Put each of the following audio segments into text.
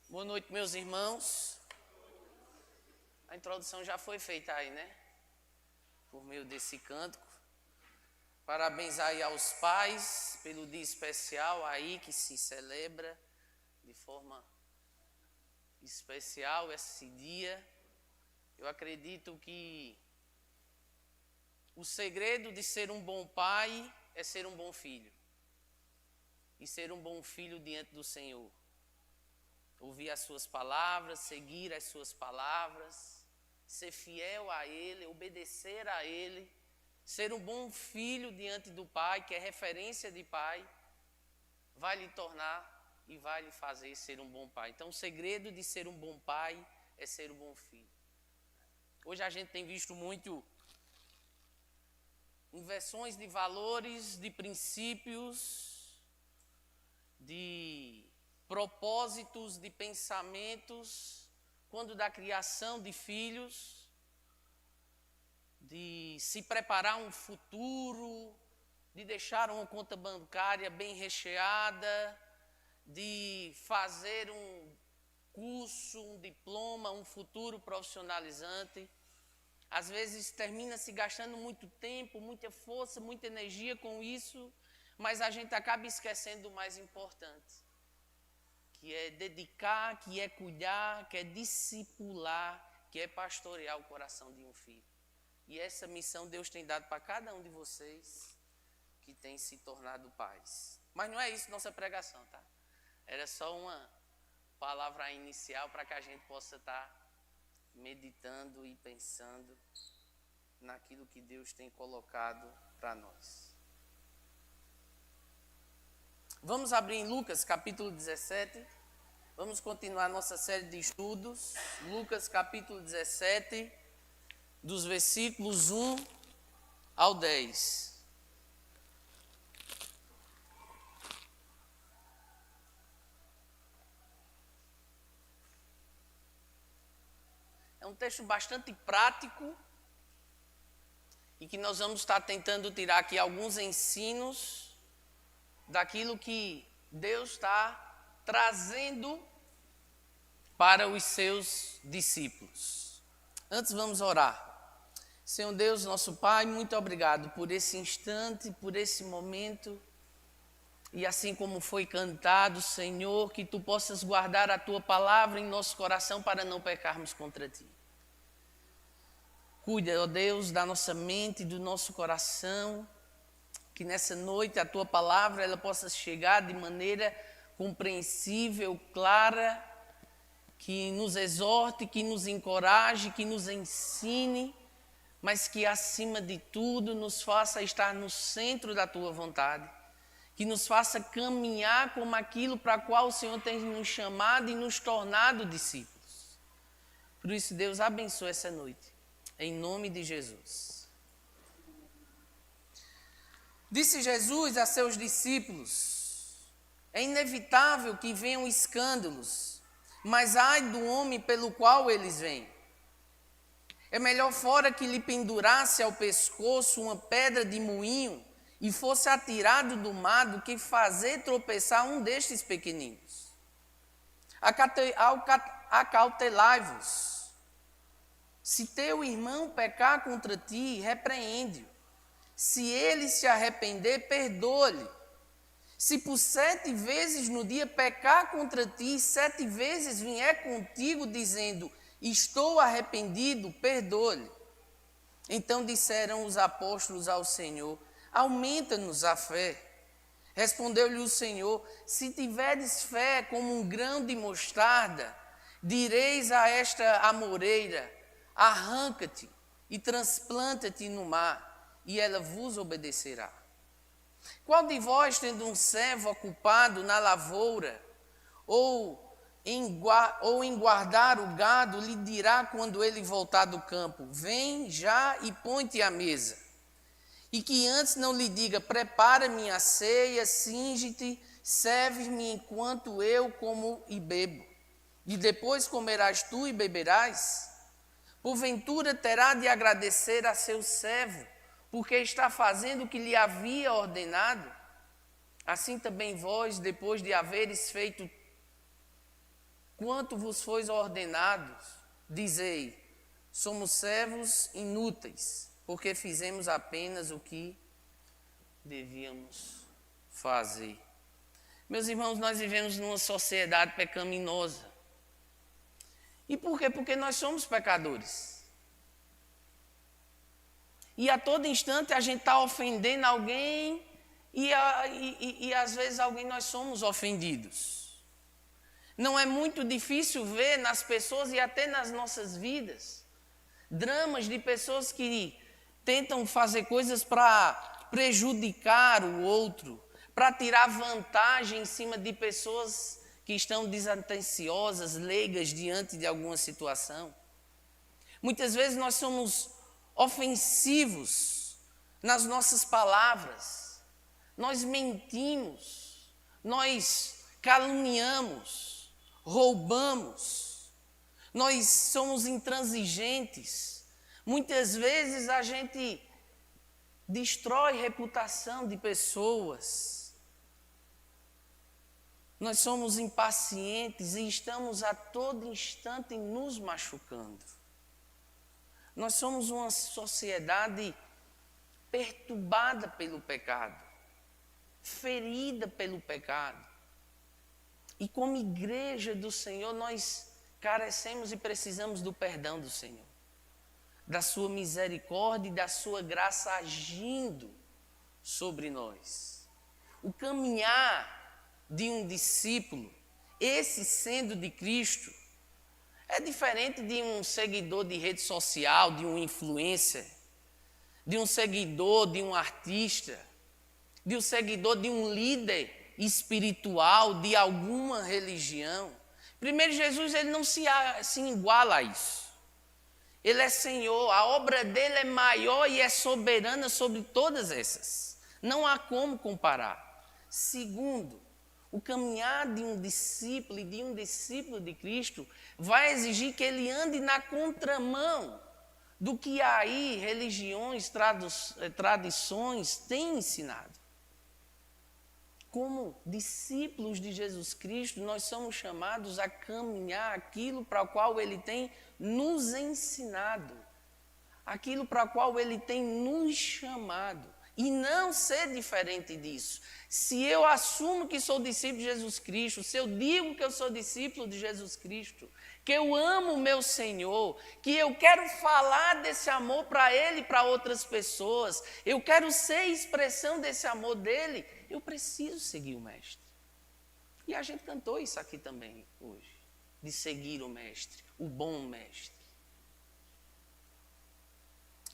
Boa noite, meus irmãos. A introdução já foi feita aí, né? Por meio desse cântico. Parabéns aí aos pais pelo dia especial aí que se celebra de forma especial esse dia. Eu acredito que o segredo de ser um bom pai é ser um bom filho. E ser um bom filho diante do Senhor. Ouvir as suas palavras, seguir as suas palavras, ser fiel a Ele, obedecer a Ele, ser um bom filho diante do Pai, que é referência de Pai, vai lhe tornar e vai lhe fazer ser um bom pai. Então, o segredo de ser um bom pai é ser um bom filho. Hoje a gente tem visto muito inversões de valores, de princípios, de propósitos, de pensamentos, quando da criação de filhos, de se preparar um futuro, de deixar uma conta bancária bem recheada, de fazer um curso, um diploma, um futuro profissionalizante. Às vezes termina se gastando muito tempo, muita força, muita energia com isso, mas a gente acaba esquecendo do mais importante, que é dedicar, que é cuidar, que é discipular, que é pastorear o coração de um filho. E essa missão Deus tem dado para cada um de vocês que tem se tornado pais. Mas não é isso nossa pregação, tá? Era só uma palavra inicial para que a gente possa estar meditando e pensando naquilo que Deus tem colocado para nós. Vamos abrir em Lucas capítulo 17, vamos continuar nossa série de estudos, Lucas capítulo 17, dos versículos 1 ao 10. É um texto bastante prático e que nós vamos estar tentando tirar aqui alguns ensinos daquilo que Deus está trazendo para os seus discípulos. Antes vamos orar. Senhor Deus, nosso Pai, muito obrigado por esse instante, por esse momento. E assim como foi cantado, Senhor, que Tu possas guardar a Tua palavra em nosso coração para não pecarmos contra Ti. Cuida, ó Deus, da nossa mente, do nosso coração, que nessa noite a Tua palavra ela possa chegar de maneira compreensível, clara, que nos exorte, que nos encoraje, que nos ensine, mas que acima de tudo nos faça estar no centro da Tua vontade, que nos faça caminhar como aquilo para qual o Senhor tem nos chamado e nos tornado discípulos. Por isso, Deus abençoe essa noite, em nome de Jesus. Disse Jesus a seus discípulos: é inevitável que venham escândalos, mas ai do homem pelo qual eles vêm. É melhor fora que lhe pendurasse ao pescoço uma pedra de moinho e fosse atirado do mar do que fazer tropeçar um destes pequeninos. Acautelai-vos. Se teu irmão pecar contra ti, repreende-o. Se ele se arrepender, perdoa-lhe. Se por 7 vezes no dia pecar contra ti, 7 vezes vier contigo dizendo: estou arrependido, perdoa-lhe. Então disseram os apóstolos ao Senhor: aumenta-nos a fé. Respondeu-lhe o Senhor: se tiveres fé como um grão de mostarda, direis a esta amoreira: arranca-te e transplanta-te no mar, e ela vos obedecerá. Qual de vós, tendo um servo ocupado na lavoura, ou em guardar o gado, lhe dirá quando ele voltar do campo: vem já e põe-te à mesa? E que antes não lhe diga: prepara-me a ceia, cinge-te, serve-me enquanto eu como e bebo, e depois comerás tu e beberás? Porventura terá de agradecer a seu servo, porque está fazendo o que lhe havia ordenado? Assim também vós, depois de haveres feito quanto vos foi ordenado, dizei, somos servos inúteis, porque fizemos apenas o que devíamos fazer. Meus irmãos, nós vivemos numa sociedade pecaminosa. E por quê? Porque nós somos pecadores. E a todo instante a gente está ofendendo alguém e às vezes alguém nós somos ofendidos. Não é muito difícil ver nas pessoas e até nas nossas vidas dramas de pessoas que tentam fazer coisas para prejudicar o outro, para tirar vantagem em cima de pessoas que estão desatenciosas, leigas diante de alguma situação. Muitas vezes nós somos ofensivos nas nossas palavras, nós mentimos, nós caluniamos, roubamos, nós somos intransigentes. Muitas vezes a gente destrói reputação de pessoas. Nós somos impacientes e estamos a todo instante nos machucando. Nós somos uma sociedade perturbada pelo pecado, ferida pelo pecado. E como igreja do Senhor, nós carecemos e precisamos do perdão do Senhor, da sua misericórdia e da sua graça agindo sobre nós. O caminhar de um discípulo, esse sendo de Cristo, é diferente de um seguidor de rede social, de um influencer, de um seguidor de um artista, de um seguidor de um líder espiritual, de alguma religião. Primeiro, Jesus ele não se iguala a isso. Ele é Senhor, a obra dele é maior e é soberana sobre todas essas. Não há como comparar. Segundo, o caminhar de um discípulo e de um discípulo de Cristo vai exigir que ele ande na contramão do que aí religiões, tradições têm ensinado. Como discípulos de Jesus Cristo, nós somos chamados a caminhar aquilo para o qual ele tem nos ensinado, aquilo para o qual ele tem nos chamado, e não ser diferente disso. Se eu assumo que sou discípulo de Jesus Cristo, se eu digo que eu sou discípulo de Jesus Cristo, que eu amo o meu Senhor, que eu quero falar desse amor para Ele e para outras pessoas, eu quero ser expressão desse amor dEle, eu preciso seguir o Mestre. E a gente cantou isso aqui também hoje, de seguir o Mestre, o bom Mestre.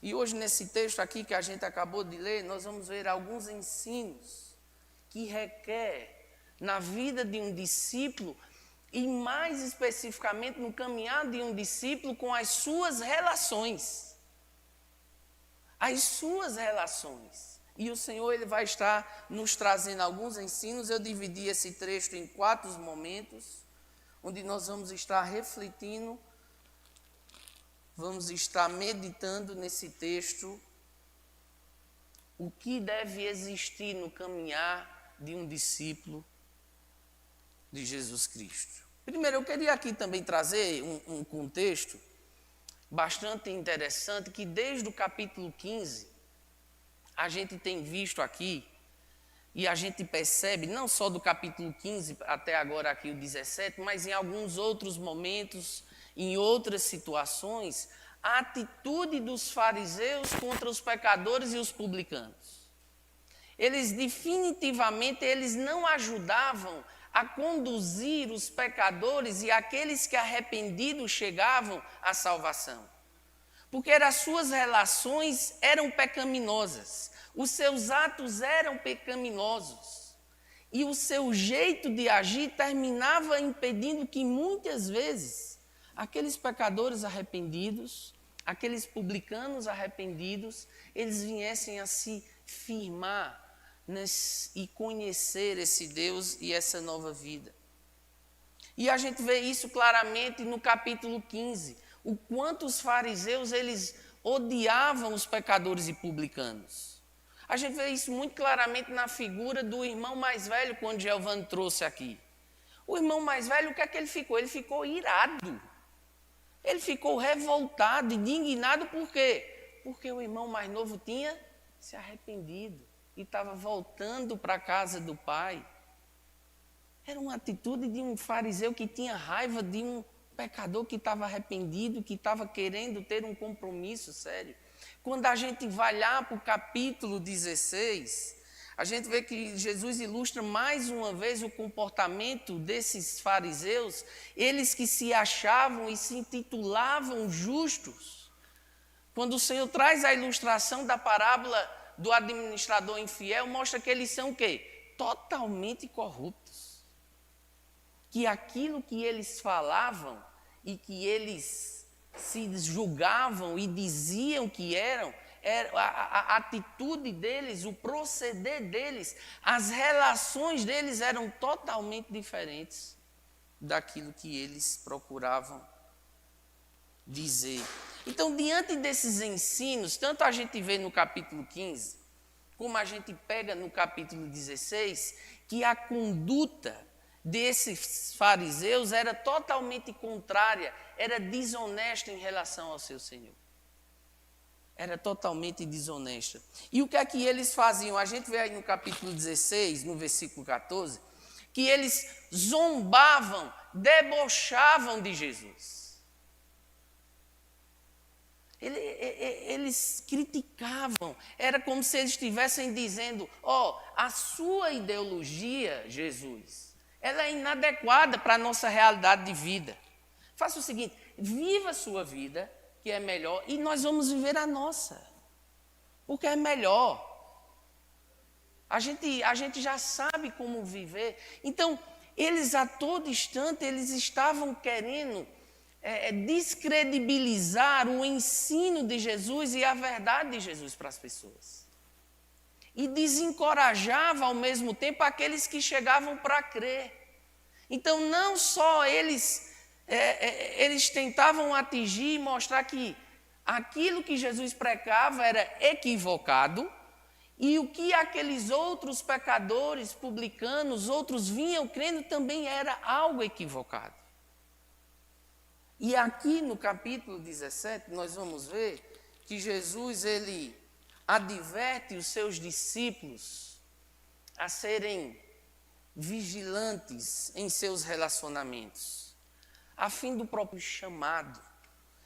E hoje nesse texto aqui que a gente acabou de ler, nós vamos ver alguns ensinos que requer na vida de um discípulo e mais especificamente no caminhar de um discípulo com as suas relações. As suas relações. E o Senhor ele vai estar nos trazendo alguns ensinos. Eu dividi esse trecho em 4 momentos, onde nós vamos estar refletindo, vamos estar meditando nesse texto o que deve existir no caminhar de um discípulo de Jesus Cristo. Primeiro, eu queria aqui também trazer um contexto bastante interessante, que desde o capítulo 15, a gente tem visto aqui, e a gente percebe, não só do capítulo 15 até agora aqui o 17, mas em alguns outros momentos, em outras situações, a atitude dos fariseus contra os pecadores e os publicanos. Eles definitivamente, eles não ajudavam a conduzir os pecadores e aqueles que arrependidos chegavam à salvação. Porque as suas relações eram pecaminosas, os seus atos eram pecaminosos. E o seu jeito de agir terminava impedindo que muitas vezes aqueles pecadores arrependidos, aqueles publicanos arrependidos, eles viessem a se firmar e conhecer esse Deus e essa nova vida. E a gente vê isso claramente no capítulo 15, o quanto os fariseus eles odiavam os pecadores e publicanos. A gente vê isso muito claramente na figura do irmão mais velho, quando Giovanni trouxe aqui. O irmão mais velho, o que é que ele ficou? Ele ficou irado. Ele ficou revoltado, indignado, por quê? Porque o irmão mais novo tinha se arrependido e estava voltando para a casa do pai. Era uma atitude de um fariseu que tinha raiva de um pecador que estava arrependido, que estava querendo ter um compromisso sério. Quando a gente vai lá para o capítulo 16, a gente vê que Jesus ilustra mais uma vez o comportamento desses fariseus, eles que se achavam e se intitulavam justos. Quando o Senhor traz a ilustração da parábola do administrador infiel, mostra que eles são o quê? Totalmente corruptos. Que aquilo que eles falavam e que eles se julgavam e diziam que eram, a atitude deles, o proceder deles, as relações deles eram totalmente diferentes daquilo que eles procuravam dizer. Então, diante desses ensinos, tanto a gente vê no capítulo 15, como a gente pega no capítulo 16, que a conduta desses fariseus era totalmente contrária, era desonesta em relação ao seu Senhor. Era totalmente desonesta. E o que é que eles faziam? A gente vê aí no capítulo 16, no versículo 14, que eles zombavam, debochavam de Jesus. Eles criticavam, era como se eles estivessem dizendo, a sua ideologia, Jesus, ela é inadequada para a nossa realidade de vida. Faça o seguinte, viva a sua vida, que é melhor, e nós vamos viver a nossa, porque é melhor. A gente já sabe como viver. Então, eles a todo instante, eles estavam querendo descredibilizar o ensino de Jesus e a verdade de Jesus para as pessoas. E desencorajava ao mesmo tempo aqueles que chegavam para crer. Então, não só eles tentavam atingir e mostrar que aquilo que Jesus pregava era equivocado, e o que aqueles outros pecadores, publicanos, outros vinham crendo também era algo equivocado. E aqui no capítulo 17, nós vamos ver que Jesus, ele adverte os seus discípulos a serem vigilantes em seus relacionamentos, a fim do próprio chamado,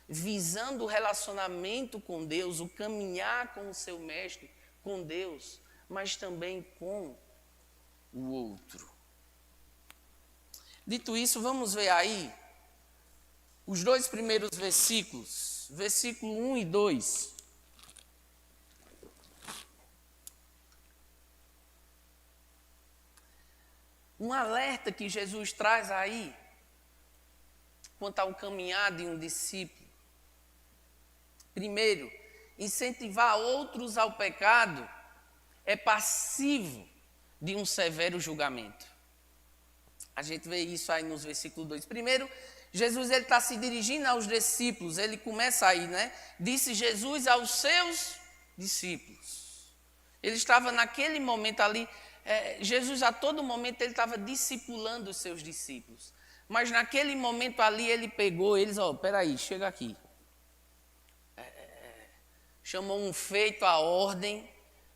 visando o relacionamento com Deus, o caminhar com o seu mestre, com Deus, mas também com o outro. Dito isso, vamos ver aí os dois primeiros versículos, versículo 1 e 2. Um alerta que Jesus traz aí, quanto ao caminhar de um discípulo. Primeiro, incentivar outros ao pecado é passivo de um severo julgamento. A gente vê isso aí nos versículos 2. Primeiro, Jesus está se dirigindo aos discípulos, ele começa aí, né? Disse Jesus aos seus discípulos. Ele estava naquele momento ali, Jesus a todo momento ele estava discipulando os seus discípulos. Mas naquele momento ali ele pegou eles, peraí, chega aqui. Chamou um feito à ordem,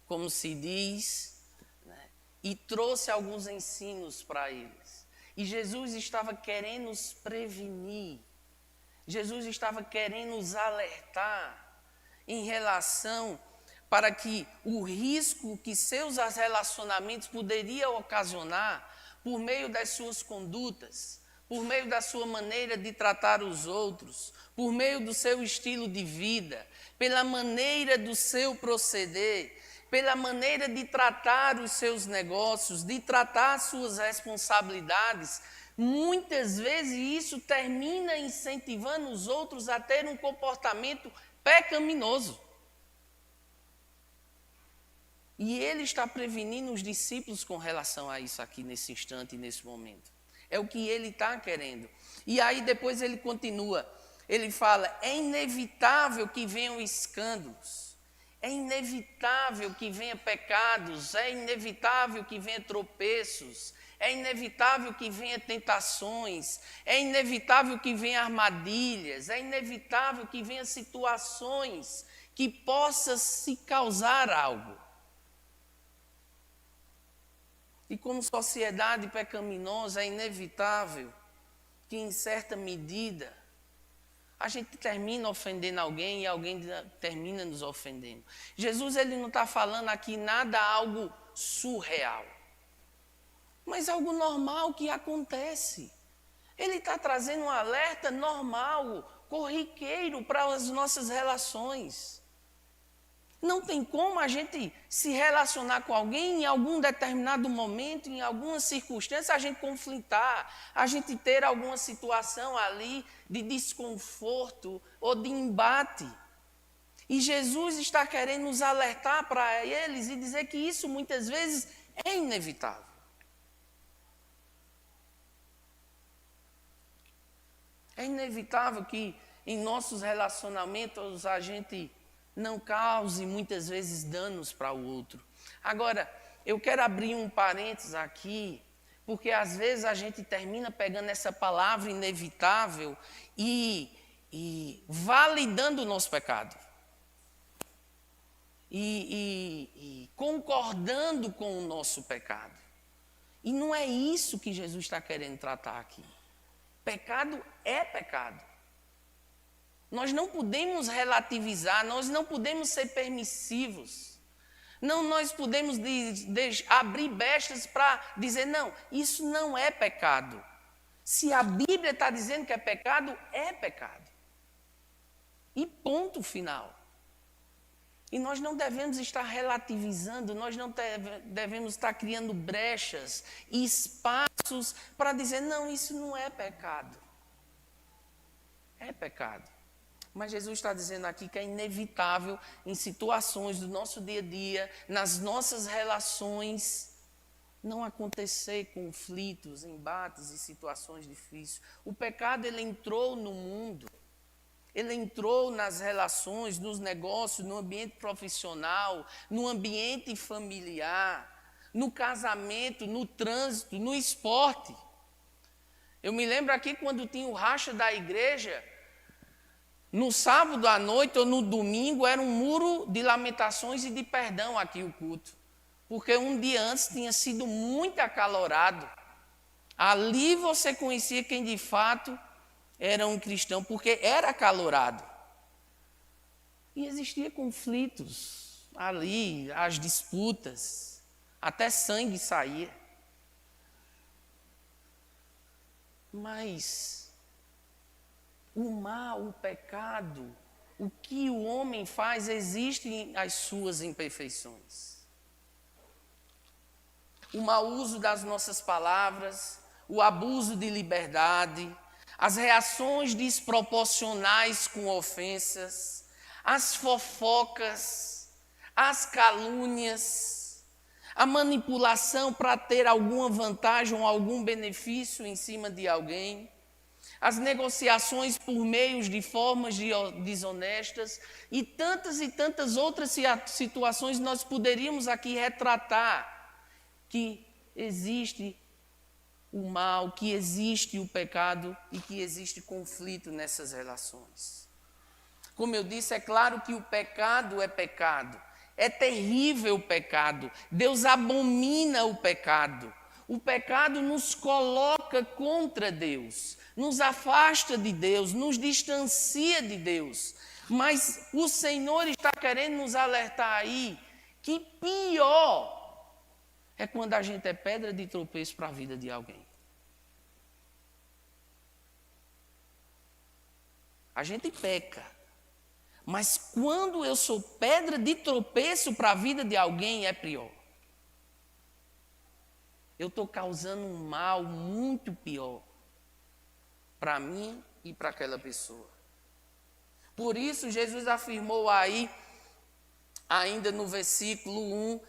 como se diz, né? E trouxe alguns ensinos para eles. E Jesus estava querendo nos prevenir, Jesus estava querendo nos alertar em relação para que o risco que seus relacionamentos poderiam ocasionar por meio das suas condutas, por meio da sua maneira de tratar os outros, por meio do seu estilo de vida, pela maneira do seu proceder, pela maneira de tratar os seus negócios, de tratar as suas responsabilidades, muitas vezes isso termina incentivando os outros a ter um comportamento pecaminoso. E ele está prevenindo os discípulos com relação a isso aqui nesse instante, nesse momento. É o que ele está querendo. E aí depois ele continua, ele fala, é inevitável que venham escândalos. É inevitável que venha pecados, é inevitável que venha tropeços, é inevitável que venha tentações, é inevitável que venha armadilhas, é inevitável que venha situações que possa se causar algo. E como sociedade pecaminosa, é inevitável que em certa medida a gente termina ofendendo alguém e alguém termina nos ofendendo. Jesus ele não está falando aqui nada algo surreal, mas algo normal que acontece. Ele está trazendo um alerta normal, corriqueiro para as nossas relações. Não tem como a gente se relacionar com alguém em algum determinado momento, em alguma circunstância, a gente conflitar, a gente ter alguma situação ali de desconforto ou de embate. E Jesus está querendo nos alertar para eles e dizer que isso muitas vezes é inevitável. É inevitável que em nossos relacionamentos a gente não cause muitas vezes danos para o outro. Agora, eu quero abrir um parênteses aqui, porque às vezes a gente termina pegando essa palavra inevitável e validando o nosso pecado. E concordando com o nosso pecado. E não é isso que Jesus está querendo tratar aqui. Pecado é pecado. Nós não podemos relativizar, nós não podemos ser permissivos. Não, nós podemos abrir brechas para dizer, não, isso não é pecado. Se a Bíblia está dizendo que é pecado, é pecado. E ponto final. E nós não devemos estar relativizando, nós não devemos estar criando brechas e espaços para dizer, não, isso não é pecado. É pecado. Mas Jesus está dizendo aqui que é inevitável em situações do nosso dia a dia, nas nossas relações, não acontecer conflitos, embates e situações difíceis. O pecado, ele entrou no mundo, ele entrou nas relações, nos negócios, no ambiente profissional, no ambiente familiar, no casamento, no trânsito, no esporte. Eu me lembro aqui quando tinha o racha da igreja, no sábado à noite ou no domingo era um muro de lamentações e de perdão aqui o culto. Porque um dia antes tinha sido muito acalorado. Ali você conhecia quem de fato era um cristão, porque era acalorado. E existia conflitos ali, as disputas, até sangue saía. Mas o mal, o pecado, o que o homem faz, existem as suas imperfeições. O mau uso das nossas palavras, o abuso de liberdade, as reações desproporcionais com ofensas, as fofocas, as calúnias, a manipulação para ter alguma vantagem ou algum benefício em cima de alguém, as negociações por meios de formas desonestas e tantas outras situações nós poderíamos aqui retratar que existe o mal, que existe o pecado e que existe conflito nessas relações. Como eu disse, é claro que o pecado é pecado, é terrível o pecado, Deus abomina o pecado. O pecado nos coloca contra Deus, nos afasta de Deus, nos distancia de Deus. Mas o Senhor está querendo nos alertar aí que pior é quando a gente é pedra de tropeço para a vida de alguém. A gente peca, mas quando eu sou pedra de tropeço para a vida de alguém é pior. Eu estou causando um mal muito pior para mim e para aquela pessoa. Por isso, Jesus afirmou aí, ainda no versículo 1,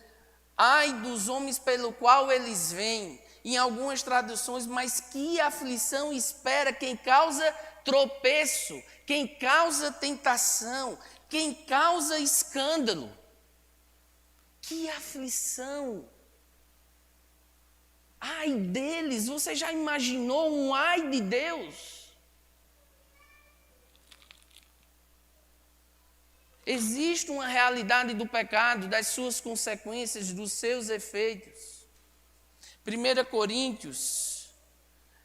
ai dos homens pelo qual eles vêm, em algumas traduções, mas que aflição espera quem causa tropeço, quem causa tentação, quem causa escândalo. Que aflição! Ai deles, você já imaginou um ai de Deus? Existe uma realidade do pecado, das suas consequências, dos seus efeitos. 1 Coríntios,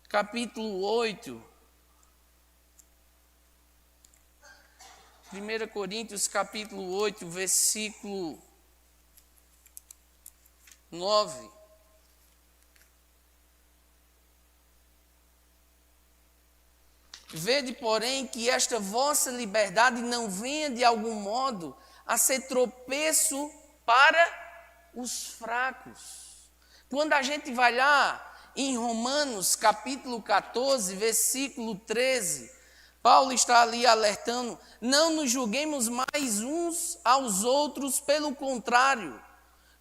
capítulo 8. 1 Coríntios, capítulo 8, versículo 9. Vede, porém, que esta vossa liberdade não venha de algum modo a ser tropeço para os fracos. Quando a gente vai lá em Romanos capítulo 14, versículo 13, Paulo está ali alertando: não nos julguemos mais uns aos outros, pelo contrário,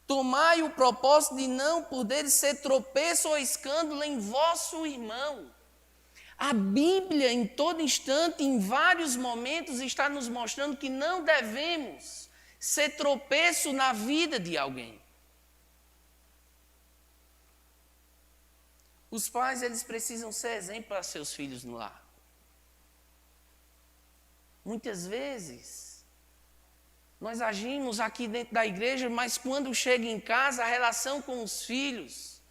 tomai o propósito de não poder ser tropeço ou escândalo em vosso irmão. A Bíblia, em todo instante, em vários momentos, está nos mostrando que não devemos ser tropeço na vida de alguém. Os pais, eles precisam ser exemplo para seus filhos no lar. Muitas vezes, nós agimos aqui dentro da igreja, mas quando chega em casa, a relação com os filhos,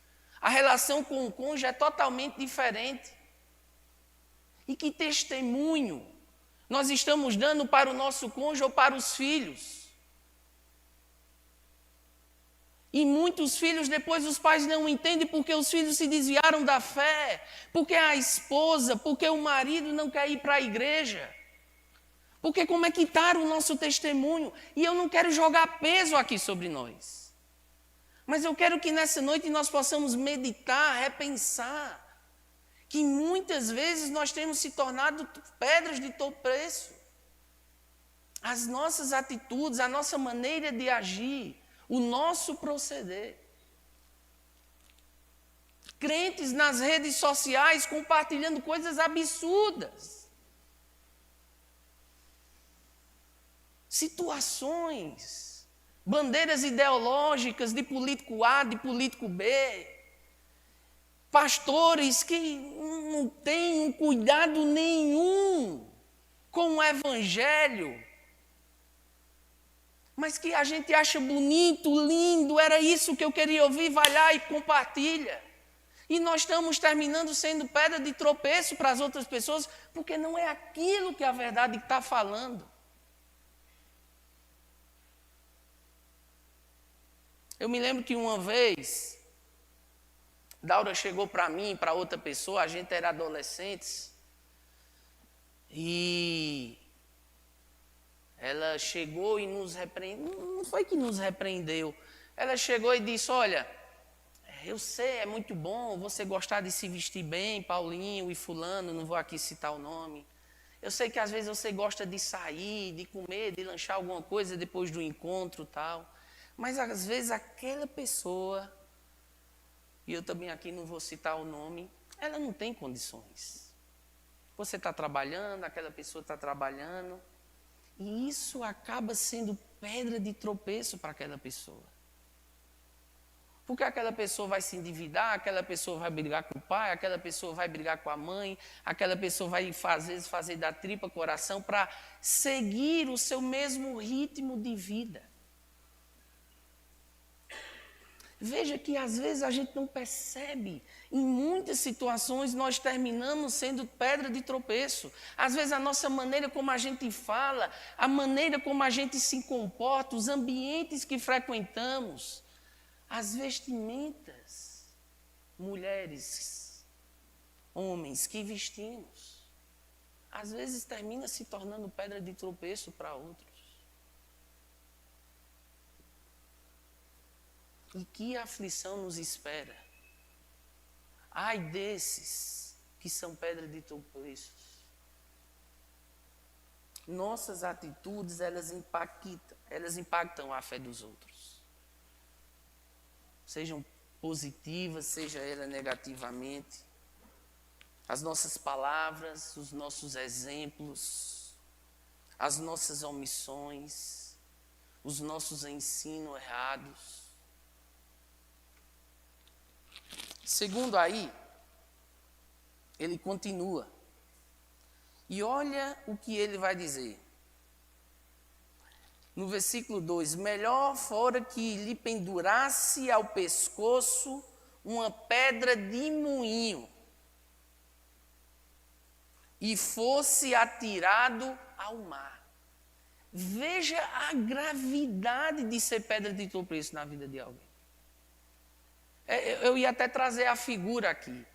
a relação com o cônjuge é totalmente diferente. E que testemunho nós estamos dando para o nosso cônjuge ou para os filhos? E muitos filhos, depois os pais não entendem porque os filhos se desviaram da fé, porque a esposa, porque o marido não quer ir para a igreja, porque como é que está o nosso testemunho? E eu não quero jogar peso aqui sobre nós, mas eu quero que nessa noite nós possamos meditar, repensar, que muitas vezes nós temos se tornado pedras de tropeço. As nossas atitudes, a nossa maneira de agir, o nosso proceder. Crentes nas redes sociais compartilhando coisas absurdas. Situações, bandeiras ideológicas de político A, de político B. Pastores que não têm cuidado nenhum com o evangelho, mas que a gente acha bonito, lindo, era isso que eu queria ouvir, vai lá e compartilha. E nós estamos terminando sendo pedra de tropeço para as outras pessoas, porque não é aquilo que a verdade está falando. Eu me lembro que uma vez, Daura chegou para mim, para outra pessoa, a gente era adolescentes, e ela chegou e nos repreendeu, não foi que nos repreendeu, ela chegou e disse: olha, eu sei, é muito bom você gostar de se vestir bem, Paulinho e fulano, não vou aqui citar o nome, eu sei que às vezes você gosta de sair, de comer, de lanchar alguma coisa depois do encontro e tal, mas às vezes aquela pessoa, e eu também aqui não vou citar o nome, ela não tem condições. Você está trabalhando, aquela pessoa está trabalhando, e isso acaba sendo pedra de tropeço para aquela pessoa. Porque aquela pessoa vai se endividar, aquela pessoa vai brigar com o pai, aquela pessoa vai brigar com a mãe, aquela pessoa vai às vezes fazer da tripa coração para seguir o seu mesmo ritmo de vida. Veja que às vezes a gente não percebe, em muitas situações nós terminamos sendo pedra de tropeço. Às vezes a nossa maneira como a gente fala, a maneira como a gente se comporta, os ambientes que frequentamos, as vestimentas, mulheres, homens que vestimos, às vezes termina se tornando pedra de tropeço para outros. E que aflição nos espera. Ai desses que são pedra de tropeços. Nossas atitudes, elas impactam a fé dos outros. Sejam positivas, seja ela negativamente. As nossas palavras, os nossos exemplos, as nossas omissões, os nossos ensinos errados. Segundo aí, ele continua. E olha o que ele vai dizer. No versículo 2: melhor fora que lhe pendurasse ao pescoço uma pedra de moinho e fosse atirado ao mar. Veja a gravidade de ser pedra de tropeço na vida de alguém. Eu ia até trazer a figura aqui,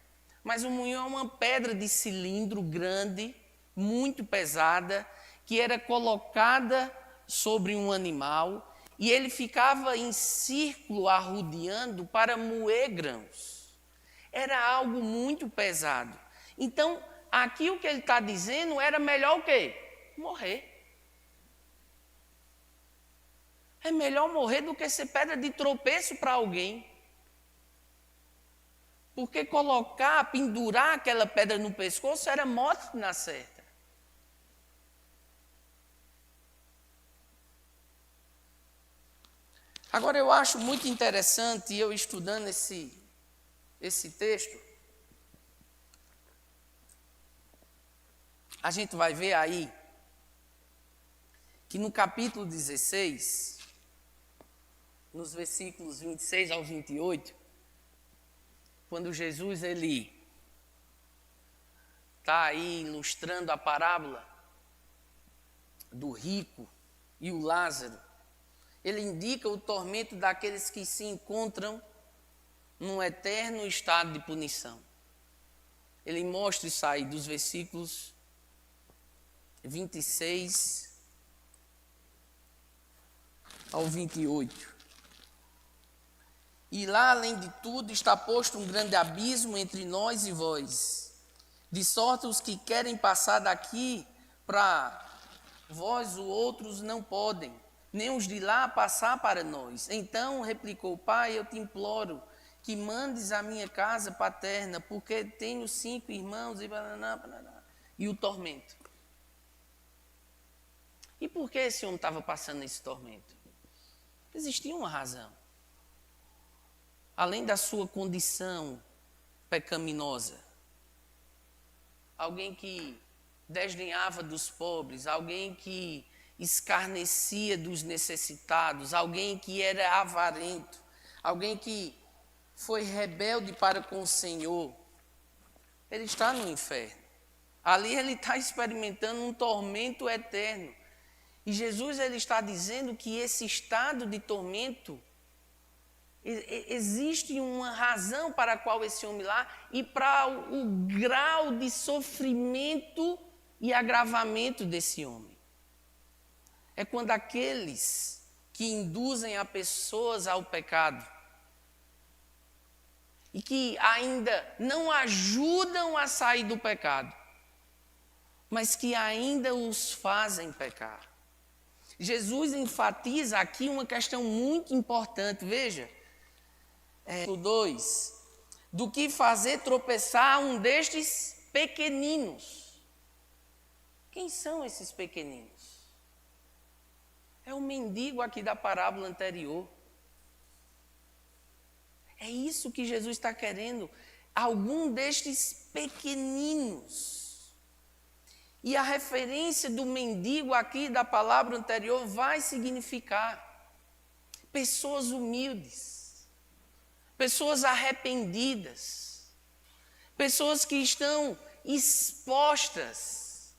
mas o moinho é uma pedra de cilindro grande, muito pesada, que era colocada sobre um animal e ele ficava em círculo arrodeando para moer grãos. Era algo muito pesado. Então, aqui o que ele está dizendo era melhor o quê? Morrer. É melhor morrer do que ser pedra de tropeço para alguém. Porque pendurar aquela pedra no pescoço era morte na certa. Agora eu acho muito interessante, eu estudando esse texto, a gente vai ver aí que no capítulo 16, nos versículos 26 ao 28, quando Jesus ele está aí ilustrando a parábola do rico e o Lázaro, ele indica o tormento daqueles que se encontram num eterno estado de punição. Ele mostra isso aí dos versículos 26 ao 28. E lá, além de tudo, está posto um grande abismo entre nós e vós, de sorte os que querem passar daqui para vós, os outros não podem, nem os de lá passar para nós. Então replicou: Pai, eu te imploro que mandes a minha casa paterna, porque tenho 5 irmãos e o tormento. E por que esse homem estava passando esse tormento? Existia uma razão. Além da sua condição pecaminosa, alguém que desdenhava dos pobres, alguém que escarnecia dos necessitados, alguém que era avarento, alguém que foi rebelde para com o Senhor, ele está no inferno. Ali ele está experimentando um tormento eterno. E Jesus ele está dizendo que esse estado de tormento, existe uma razão para a qual esse homem lá e para o grau de sofrimento e agravamento desse homem. É quando aqueles que induzem as pessoas ao pecado e que ainda não ajudam a sair do pecado, mas que ainda os fazem pecar. Jesus enfatiza aqui uma questão muito importante, veja. 2, do que fazer tropeçar um destes pequeninos. Quem são esses pequeninos? É o mendigo aqui da parábola anterior. É isso que Jesus está querendo. Algum destes pequeninos. E a referência do mendigo aqui da palavra anterior vai significar pessoas humildes, pessoas arrependidas, pessoas que estão expostas,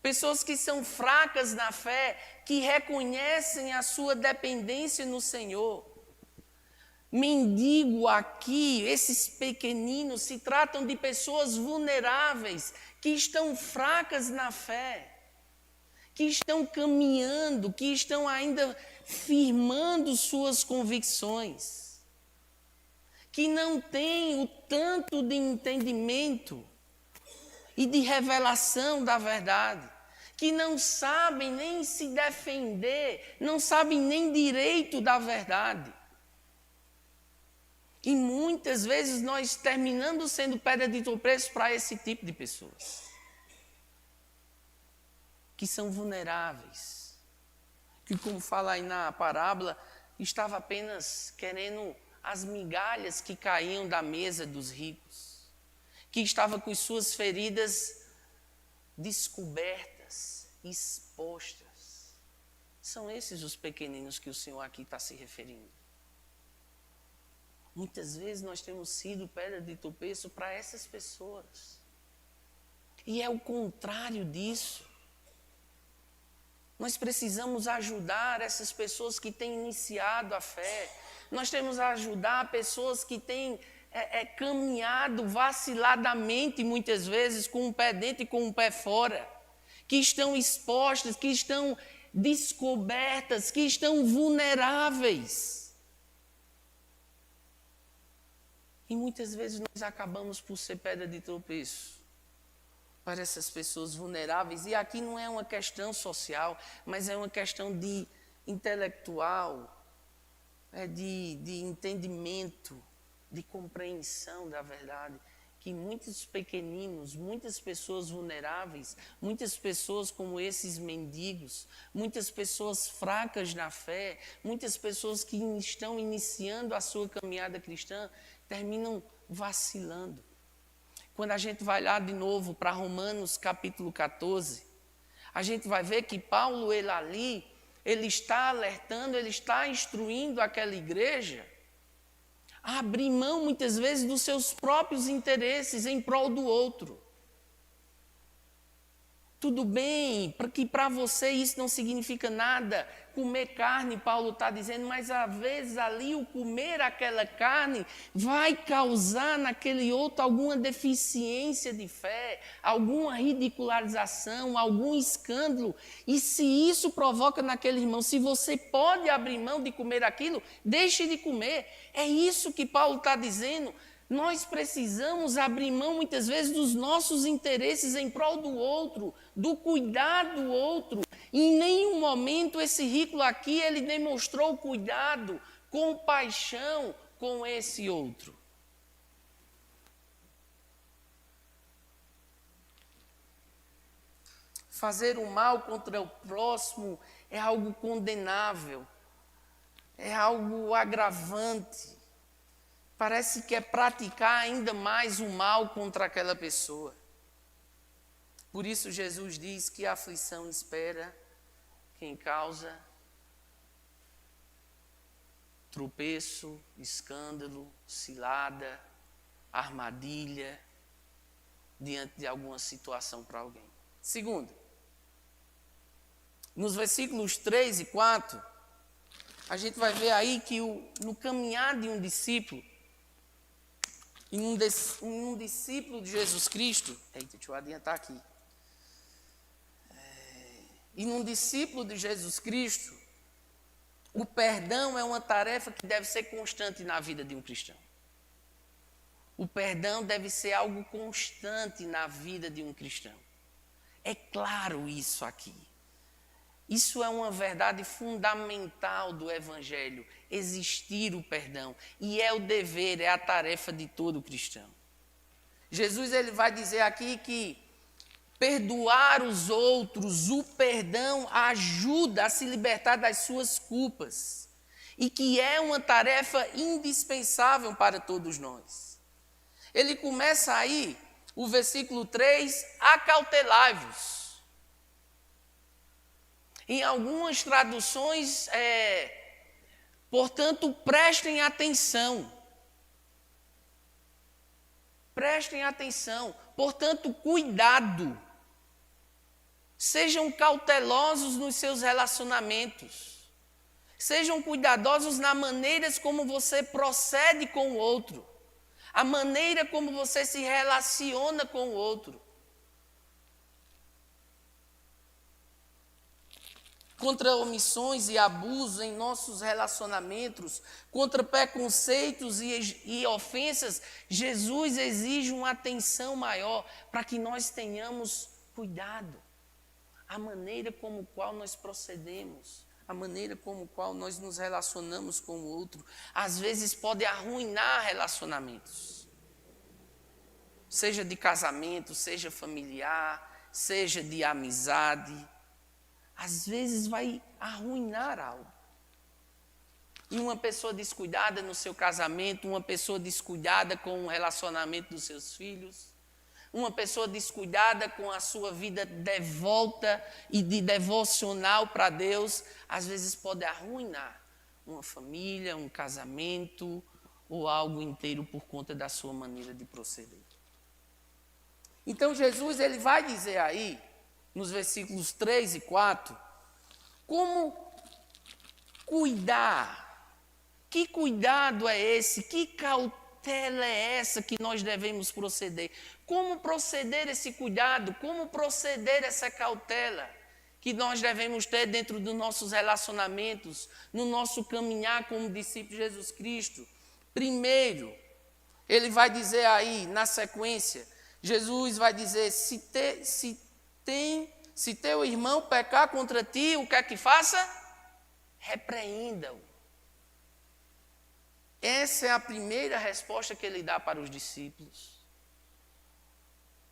pessoas que são fracas na fé, que reconhecem a sua dependência no Senhor. Mendigo aqui, esses pequeninos, se tratam de pessoas vulneráveis, que estão fracas na fé, que estão caminhando, que estão ainda firmando suas convicções, que não têm o tanto de entendimento e de revelação da verdade, que não sabem nem se defender, não sabem nem direito da verdade. E muitas vezes nós terminamos sendo pedra de tropeço para esse tipo de pessoas. Que são vulneráveis. Que, como fala aí na parábola, estava apenas querendo as migalhas que caíam da mesa dos ricos, que estava com suas feridas descobertas, expostas. São esses os pequeninos que o Senhor aqui está se referindo. Muitas vezes nós temos sido pedra de tropeço para essas pessoas. E é o contrário disso. Nós precisamos ajudar essas pessoas que têm iniciado a fé. Nós temos a ajudar pessoas que têm caminhado vaciladamente, muitas vezes, com um pé dentro e com um pé fora. Que estão expostas, que estão descobertas, que estão vulneráveis. E muitas vezes nós acabamos por ser pedra de tropeço para essas pessoas vulneráveis. E aqui não é uma questão social, mas é uma questão de intelectual, de entendimento, de compreensão da verdade. Que muitos pequeninos, muitas pessoas vulneráveis, muitas pessoas como esses mendigos, muitas pessoas fracas na fé, muitas pessoas que estão iniciando a sua caminhada cristã, terminam vacilando. Quando a gente vai lá de novo para Romanos capítulo 14, a gente vai ver que Paulo, ele está alertando, ele está instruindo aquela igreja a abrir mão muitas vezes dos seus próprios interesses em prol do outro. Tudo bem, que para você isso não significa nada. Comer carne, Paulo está dizendo, mas às vezes ali o comer aquela carne vai causar naquele outro alguma deficiência de fé, alguma ridicularização, algum escândalo. E se isso provoca naquele irmão, se você pode abrir mão de comer aquilo, deixe de comer. É isso que Paulo está dizendo. Nós precisamos abrir mão muitas vezes dos nossos interesses em prol do outro, do cuidar do outro. E em nenhum momento esse rico aqui, ele demonstrou cuidado, compaixão com esse outro. Fazer o mal contra o próximo é algo condenável, é algo agravante. Parece que é praticar ainda mais o mal contra aquela pessoa. Por isso Jesus diz que a aflição espera quem causa tropeço, escândalo, cilada, armadilha, diante de alguma situação para alguém. Segundo, nos versículos 3 e 4, a gente vai ver aí que no caminhar de um discípulo, em um discípulo de Jesus Cristo, deixa eu adiantar aqui. E num discípulo de Jesus Cristo, o perdão é uma tarefa que deve ser constante na vida de um cristão. O perdão deve ser algo constante na vida de um cristão. É claro isso aqui. Isso é uma verdade fundamental do Evangelho, existir o perdão. E é o dever, é a tarefa de todo cristão. Jesus ele vai dizer aqui que perdoar os outros, o perdão ajuda a se libertar das suas culpas. E que é uma tarefa indispensável para todos nós. Ele começa aí, o versículo 3, acautelai-vos. Em algumas traduções, portanto, prestem atenção. Prestem atenção. Portanto, cuidado. Sejam cautelosos nos seus relacionamentos. Sejam cuidadosos na maneira como você procede com o outro. A maneira como você se relaciona com o outro. Contra omissões e abusos em nossos relacionamentos, contra preconceitos e ofensas, Jesus exige uma atenção maior para que nós tenhamos cuidado. A maneira como qual nós procedemos, a maneira como qual nós nos relacionamos com o outro, às vezes pode arruinar relacionamentos. Seja de casamento, seja familiar, seja de amizade. Às vezes vai arruinar algo. E uma pessoa descuidada no seu casamento, uma pessoa descuidada com o relacionamento dos seus filhos, uma pessoa descuidada com a sua vida devota e de devocional para Deus, às vezes pode arruinar uma família, um casamento ou algo inteiro por conta da sua maneira de proceder. Então Jesus ele vai dizer aí, nos versículos 3 e 4, como cuidar. Que cuidado é esse? Que cautela é essa que nós devemos proceder? Como proceder esse cuidado? Como proceder essa cautela que nós devemos ter dentro dos nossos relacionamentos, no nosso caminhar como discípulos de Jesus Cristo? Primeiro, ele vai dizer aí, na sequência, Jesus vai dizer, se teu irmão pecar contra ti, o que é que faça? Repreenda-o. Essa é a primeira resposta que ele dá para os discípulos.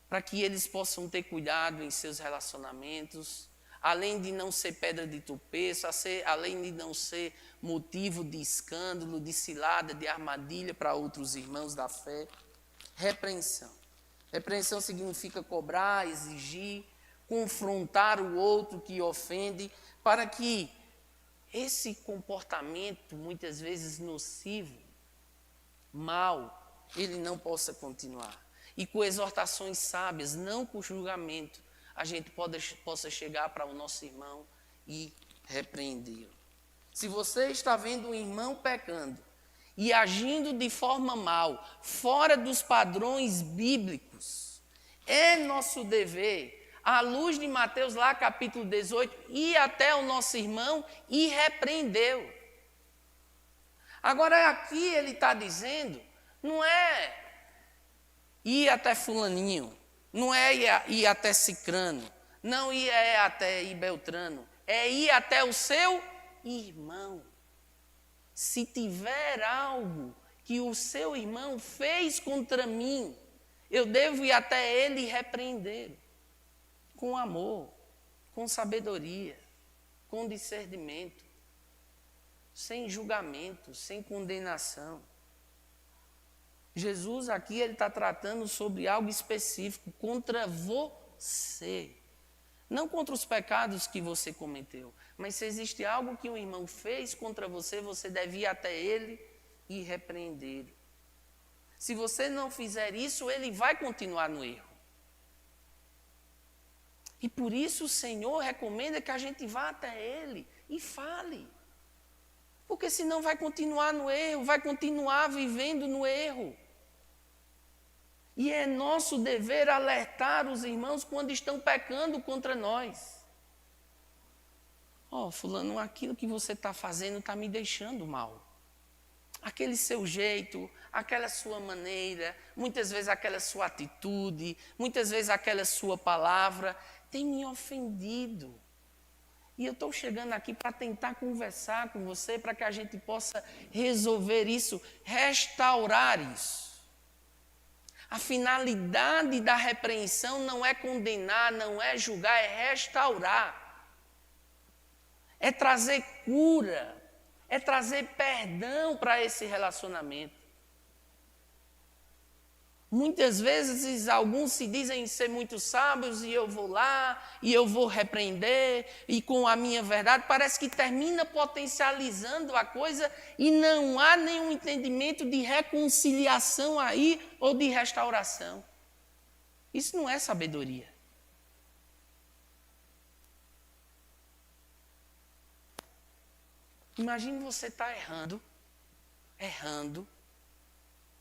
Para que eles possam ter cuidado em seus relacionamentos, além de não ser pedra de tropeço, além de não ser motivo de escândalo, de cilada, de armadilha para outros irmãos da fé. Repreensão. Repreensão significa cobrar, exigir, confrontar o outro que ofende, para que esse comportamento, muitas vezes nocivo, mal, ele não possa continuar. E com exortações sábias, não com julgamento, a gente possa chegar para o nosso irmão e repreendê-lo. Se você está vendo um irmão pecando e agindo de forma mal, fora dos padrões bíblicos, é nosso dever, à luz de Mateus, lá capítulo 18, ir até o nosso irmão e repreendeu. Agora aqui ele está dizendo, não é ir até fulaninho, não é ir até cicrano, não é até ir beltrano, é ir até o seu irmão. Se tiver algo que o seu irmão fez contra mim, eu devo ir até ele e repreender. Com amor, com sabedoria, com discernimento, sem julgamento, sem condenação. Jesus aqui ele está tratando sobre algo específico contra você. Não contra os pecados que você cometeu, mas se existe algo que um irmão fez contra você, você deve ir até ele e repreender. Se você não fizer isso, ele vai continuar no erro. E por isso o Senhor recomenda que a gente vá até Ele e fale. Porque senão vai continuar no erro, vai continuar vivendo no erro. E é nosso dever alertar os irmãos quando estão pecando contra nós. Fulano, aquilo que você está fazendo está me deixando mal. Aquele seu jeito, aquela sua maneira, muitas vezes aquela sua atitude, muitas vezes aquela sua palavra, tem me ofendido. E eu estou chegando aqui para tentar conversar com você, para que a gente possa resolver isso, restaurar isso. A finalidade da repreensão não é condenar, não é julgar, é restaurar. É trazer cura, é trazer perdão para esse relacionamento. Muitas vezes alguns se dizem ser muito sábios e eu vou lá e eu vou repreender e com a minha verdade parece que termina potencializando a coisa e não há nenhum entendimento de reconciliação aí ou de restauração. Isso não é sabedoria. Imagine você estar errando,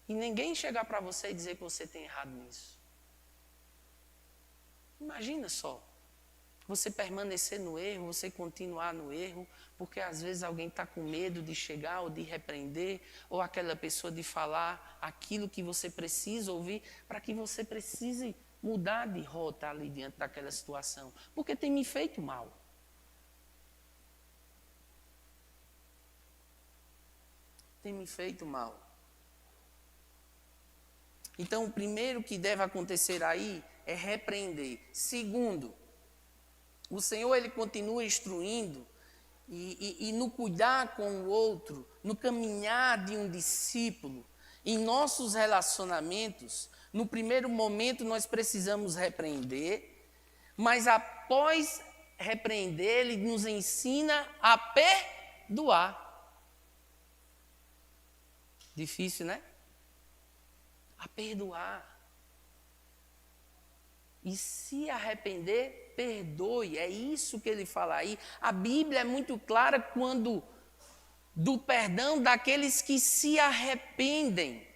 e ninguém chegar para você e dizer que você tem errado nisso. Imagina só, você permanecer no erro, você continuar no erro, porque às vezes alguém está com medo de chegar ou de repreender, ou aquela pessoa de falar aquilo que você precisa ouvir, para que você precise mudar de rota ali diante daquela situação, porque tem me feito mal. Tem me feito mal. Então, o primeiro que deve acontecer aí é repreender. Segundo, o Senhor ele continua instruindo e no cuidar com o outro, no caminhar de um discípulo, em nossos relacionamentos, no primeiro momento nós precisamos repreender, mas após repreender, ele nos ensina a perdoar. Difícil, né? A perdoar. E se arrepender, perdoe. É isso que ele fala aí. A Bíblia é muito clara quando do perdão daqueles que se arrependem.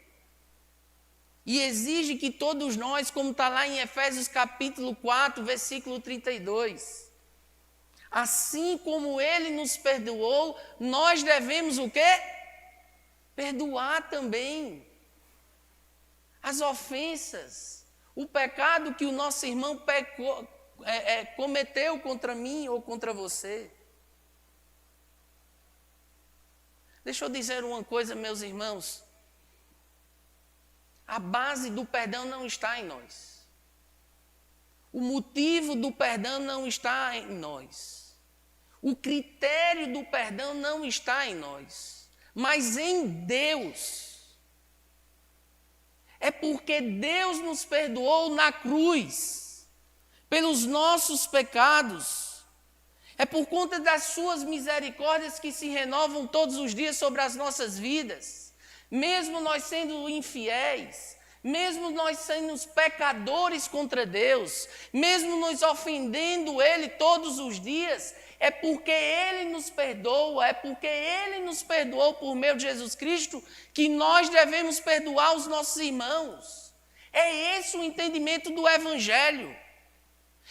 E exige que todos nós, como está lá em Efésios capítulo 4, versículo 32, assim como ele nos perdoou, nós devemos o quê? Perdoar também as ofensas, o pecado que o nosso irmão cometeu contra mim ou contra você. Deixa eu dizer uma coisa, meus irmãos. A base do perdão não está em nós. O motivo do perdão não está em nós. O critério do perdão não está em nós, mas em Deus. É porque Deus nos perdoou na cruz, pelos nossos pecados. É por conta das suas misericórdias que se renovam todos os dias sobre as nossas vidas. Mesmo nós sendo infiéis, mesmo nós sendo pecadores contra Deus, mesmo nos ofendendo Ele todos os dias, é porque Ele nos perdoa, é porque Ele nos perdoou por meio de Jesus Cristo, que nós devemos perdoar os nossos irmãos. É esse o entendimento do Evangelho.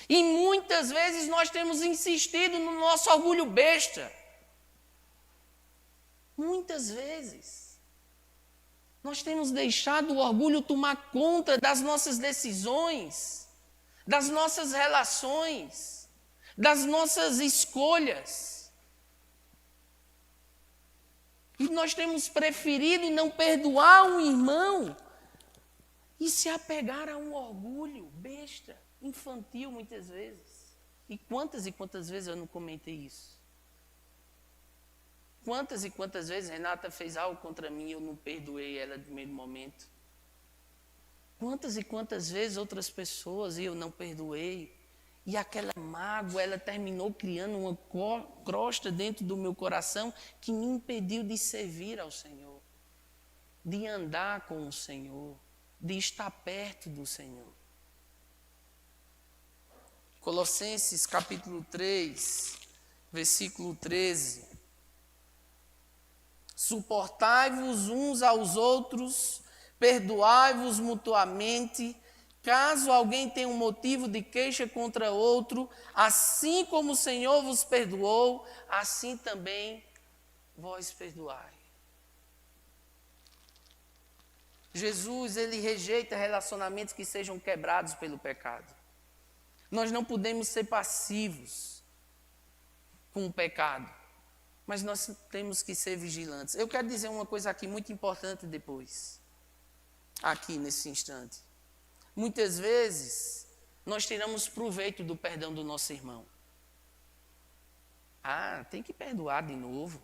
E muitas vezes nós temos insistido no nosso orgulho besta. Muitas vezes. Nós temos deixado o orgulho tomar conta das nossas decisões, das nossas relações, das nossas escolhas. E nós temos preferido não perdoar um irmão e se apegar a um orgulho besta, infantil muitas vezes. E quantas vezes eu não comentei isso? Quantas e quantas vezes Renata fez algo contra mim e eu não perdoei ela no primeiro momento? Quantas e quantas vezes outras pessoas e eu não perdoei? E aquela mágoa, ela terminou criando uma crosta dentro do meu coração que me impediu de servir ao Senhor, de andar com o Senhor, de estar perto do Senhor. Colossenses capítulo 3, versículo 13. Suportai-vos uns aos outros, perdoai-vos mutuamente, caso alguém tenha um motivo de queixa contra outro, assim como o Senhor vos perdoou, assim também vós perdoai. Jesus, ele rejeita relacionamentos que sejam quebrados pelo pecado. Nós não podemos ser passivos com o pecado, mas nós temos que ser vigilantes. Eu quero dizer uma coisa aqui muito importante depois, aqui nesse instante. Muitas vezes, nós tiramos proveito do perdão do nosso irmão. Ah, tem que perdoar de novo.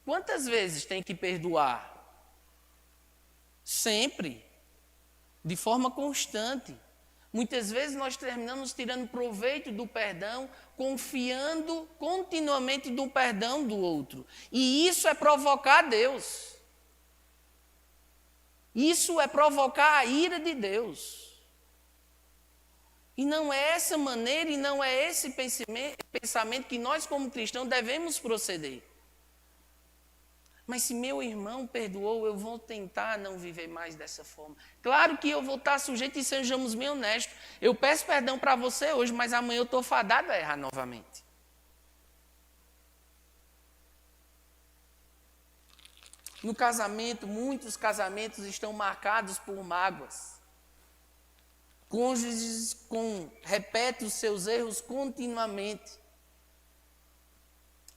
Quantas vezes tem que perdoar? Sempre, de forma constante. Muitas vezes nós terminamos tirando proveito do perdão, confiando continuamente no perdão do outro. E isso é provocar Deus. Isso é provocar a ira de Deus. E não é essa maneira e não é esse pensamento que nós como cristãos devemos proceder. Mas se meu irmão perdoou, eu vou tentar não viver mais dessa forma. Claro que eu vou estar sujeito e sejamos bem honestos. Eu peço perdão para você hoje, mas amanhã eu estou fadado a errar novamente. No casamento, muitos casamentos estão marcados por mágoas. Cônjuges repetem os seus erros continuamente.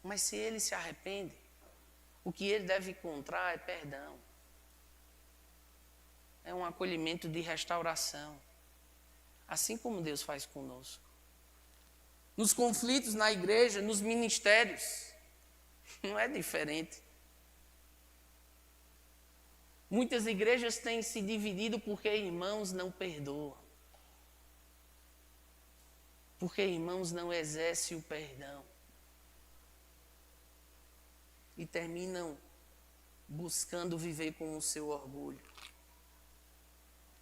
Mas se ele se arrepende, o que ele deve encontrar é perdão. É um acolhimento de restauração. Assim como Deus faz conosco. Nos conflitos na igreja, nos ministérios. Não é diferente. Muitas igrejas têm se dividido porque irmãos não perdoam. Porque irmãos não exercem o perdão. E terminam buscando viver com o seu orgulho.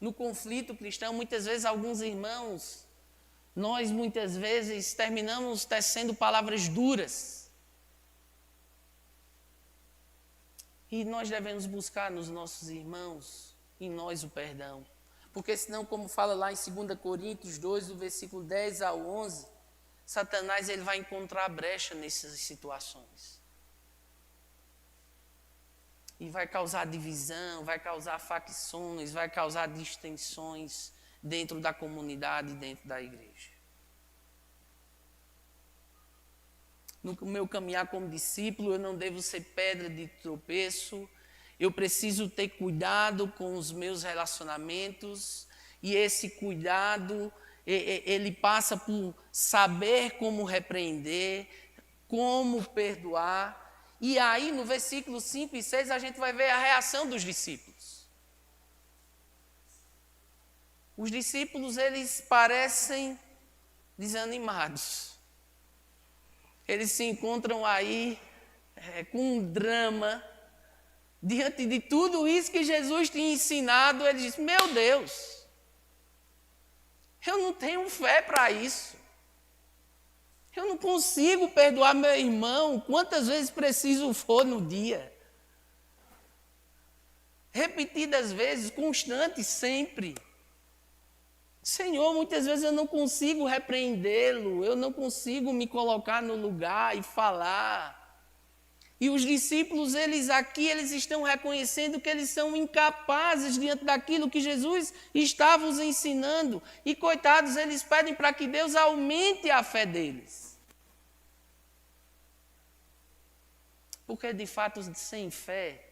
No conflito cristão, muitas vezes alguns irmãos, nós muitas vezes terminamos tecendo palavras duras. E nós devemos buscar nos nossos irmãos, em nós o perdão. Porque senão, como fala lá em 2 Coríntios 2, do versículo 10 ao 11, Satanás ele vai encontrar brecha nessas situações. E vai causar divisão, vai causar facções, vai causar distensões dentro da comunidade, dentro da igreja. No meu caminhar como discípulo, eu não devo ser pedra de tropeço. Eu preciso ter cuidado com os meus relacionamentos. E esse cuidado, ele passa por saber como repreender, como perdoar. E aí, no versículo 5 e 6, a gente vai ver a reação dos discípulos. Os discípulos, eles parecem desanimados. Eles se encontram aí com um drama. Diante de tudo isso que Jesus tinha ensinado, eles dizem, meu Deus, eu não tenho fé para isso. Eu não consigo perdoar meu irmão, quantas vezes preciso for no dia. Repetidas vezes, constante, sempre. Senhor, muitas vezes eu não consigo repreendê-lo, eu não consigo me colocar no lugar e falar. E os discípulos, eles estão reconhecendo que eles são incapazes diante daquilo que Jesus estava os ensinando. E coitados, eles pedem para que Deus aumente a fé deles. Porque de fato, sem fé,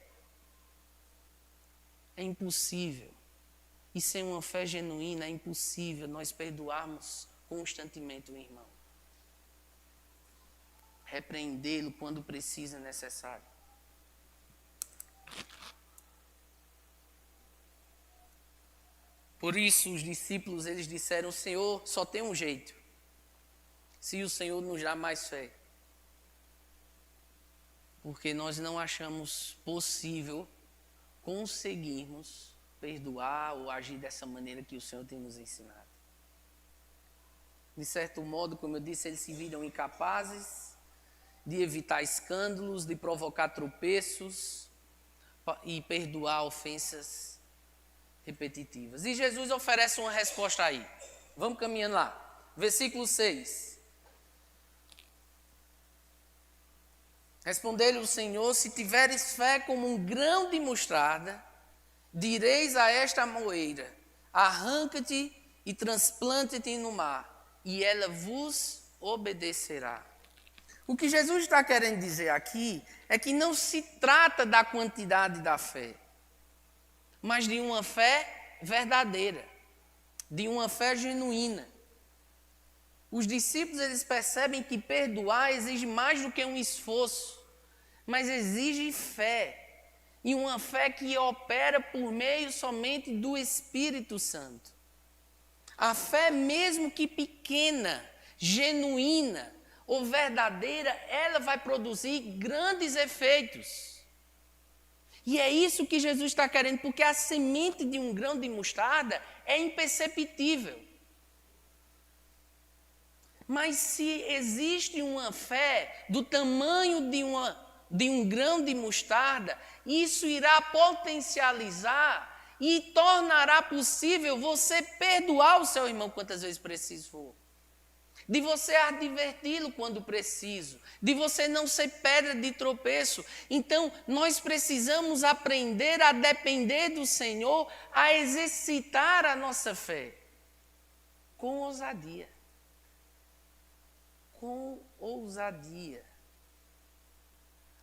é impossível. E sem uma fé genuína, é impossível nós perdoarmos constantemente o irmão. Repreendê-lo quando precisa, é necessário. Por isso os discípulos, eles disseram, Senhor, só tem um jeito. Se o Senhor nos dá mais fé. Porque nós não achamos possível conseguirmos perdoar ou agir dessa maneira que o Senhor tem nos ensinado. De certo modo, como eu disse, eles se viram incapazes de evitar escândalos, de provocar tropeços e perdoar ofensas repetitivas. E Jesus oferece uma resposta aí. Vamos caminhando lá. Versículo 6. Respondeu-lhe o Senhor, se tiveres fé como um grão de mostarda, direis a esta moeira, arranca-te e transplante-te no mar, e ela vos obedecerá. O que Jesus está querendo dizer aqui é que não se trata da quantidade da fé, mas de uma fé verdadeira, de uma fé genuína. Os discípulos, eles percebem que perdoar exige mais do que um esforço, mas exige fé. E uma fé que opera por meio somente do Espírito Santo. A fé, mesmo que pequena, genuína ou verdadeira, ela vai produzir grandes efeitos. E é isso que Jesus está querendo, porque a semente de um grão de mostarda é imperceptível. Mas se existe uma fé do tamanho de um grão de mostarda, isso irá potencializar e tornará possível você perdoar o seu irmão quantas vezes preciso for. De você adverti-lo quando preciso, de você não ser pedra de tropeço. Então, nós precisamos aprender a depender do Senhor, a exercitar a nossa fé com ousadia. Com ousadia.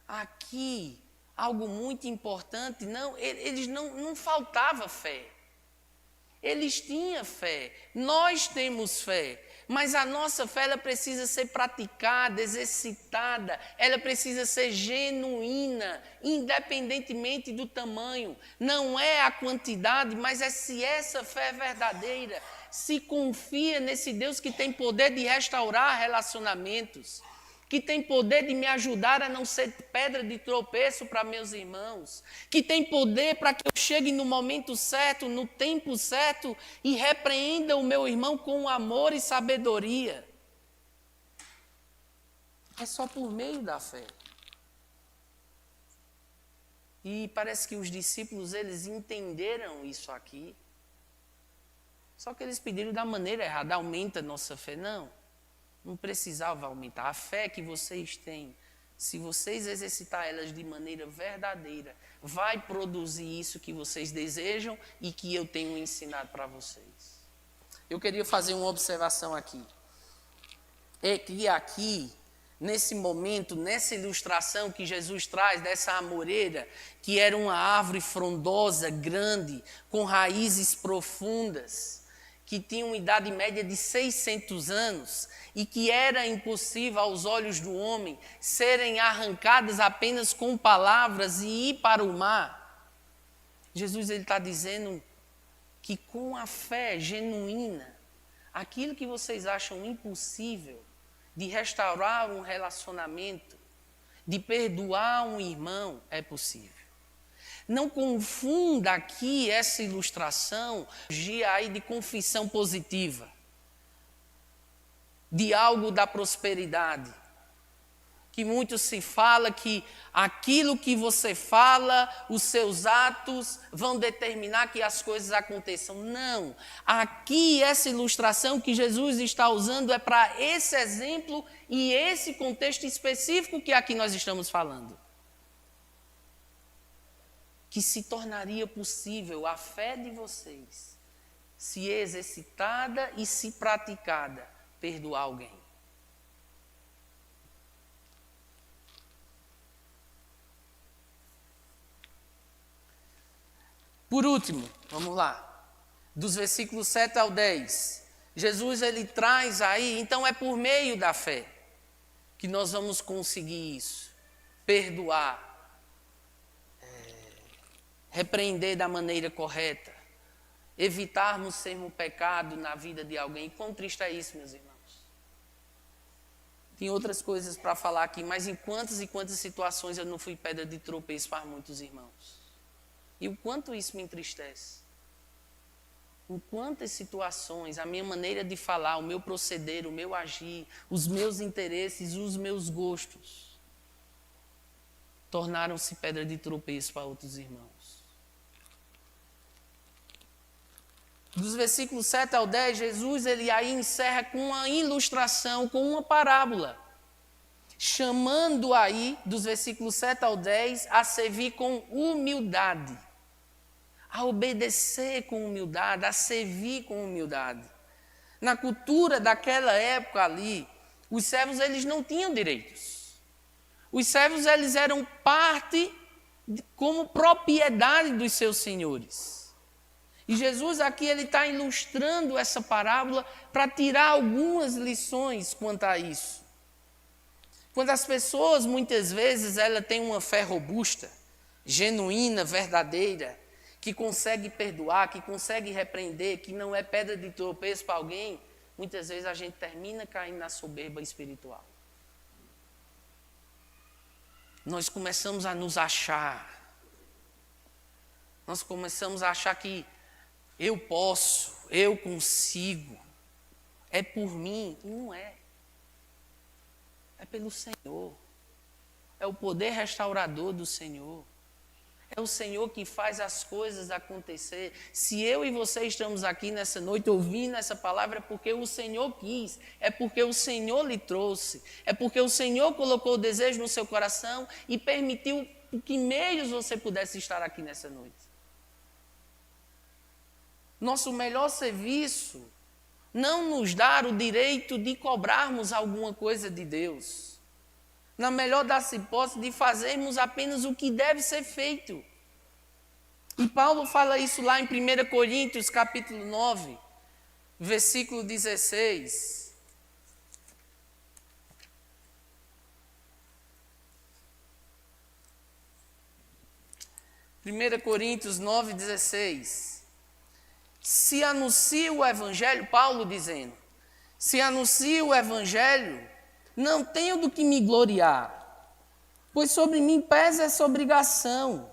Aqui, algo muito importante, eles não faltava fé. Eles tinham fé, nós temos fé, Mas a nossa fé, ela precisa ser praticada, exercitada, ela precisa ser genuína, independentemente do tamanho. Não é a quantidade, mas é se essa fé é verdadeira, se confia nesse Deus que tem poder de restaurar relacionamentos, que tem poder de me ajudar a não ser pedra de tropeço para meus irmãos, que tem poder para que eu chegue no momento certo, no tempo certo e repreenda o meu irmão com amor e sabedoria. É só por meio da fé. E parece que os discípulos, eles entenderam isso aqui. Só que eles pediram da maneira errada. Aumenta a nossa fé. Não precisava aumentar. A fé que vocês têm, se vocês exercitar elas de maneira verdadeira, vai produzir isso que vocês desejam e que eu tenho ensinado para vocês. Eu queria fazer uma observação aqui. É que aqui, nesse momento, nessa ilustração que Jesus traz dessa amoreira, que era uma árvore frondosa, grande, com raízes profundas, que tinha uma idade média de 600 anos e que era impossível aos olhos do homem serem arrancadas apenas com palavras e ir para o mar. Jesus está dizendo que com a fé genuína, aquilo que vocês acham impossível, de restaurar um relacionamento, de perdoar um irmão, é possível. Não confunda aqui essa ilustração de confissão positiva, de algo da prosperidade. Que muito se fala que aquilo que você fala, os seus atos vão determinar que as coisas aconteçam. Não, aqui essa ilustração que Jesus está usando é para esse exemplo e esse contexto específico que aqui nós estamos falando. Que se tornaria possível a fé de vocês, se exercitada e se praticada, perdoar alguém. Por último, vamos lá, dos versículos 7 ao 10, Jesus ele traz aí, então é por meio da fé que nós vamos conseguir isso, perdoar, repreender da maneira correta, evitarmos sermos pecado na vida de alguém. Quão triste é isso, meus irmãos. Tem outras coisas para falar aqui, mas em quantas e quantas situações eu não fui pedra de tropeço para muitos irmãos. E o quanto isso me entristece. Em quantas situações, a minha maneira de falar, o meu proceder, o meu agir, os meus interesses, os meus gostos, tornaram-se pedra de tropeço para outros irmãos. Dos versículos 7 ao 10, Jesus ele aí encerra com uma ilustração, com uma parábola, chamando aí, dos versículos 7 ao 10, a servir com humildade, a obedecer com humildade, a servir com humildade. Na cultura daquela época ali, os servos eles não tinham direitos. Os servos eles eram parte, como propriedade dos seus senhores. E Jesus aqui ele está ilustrando essa parábola para tirar algumas lições quanto a isso. Quando as pessoas, muitas vezes, ela tem uma fé robusta, genuína, verdadeira, que consegue perdoar, que consegue repreender, que não é pedra de tropeço para alguém, muitas vezes a gente termina caindo na soberba espiritual. Nós começamos a nos achar. Nós começamos a achar que eu posso, eu consigo, é por mim. E não é. É pelo Senhor. É o poder restaurador do Senhor. É o Senhor que faz as coisas acontecer. Se eu e você estamos aqui nessa noite ouvindo essa palavra, é porque o Senhor quis, é porque o Senhor lhe trouxe, é porque o Senhor colocou o desejo no seu coração e permitiu que meios você pudesse estar aqui nessa noite. Nosso melhor serviço não nos dá o direito de cobrarmos alguma coisa de Deus. Na melhor das hipóteses, de fazermos apenas o que deve ser feito. E Paulo fala isso lá em 1 Coríntios, capítulo 9, versículo 16. 1 Coríntios 9,16. Se anuncio o Evangelho, Paulo dizendo, se anuncio o Evangelho, não tenho do que me gloriar, pois sobre mim pesa essa obrigação.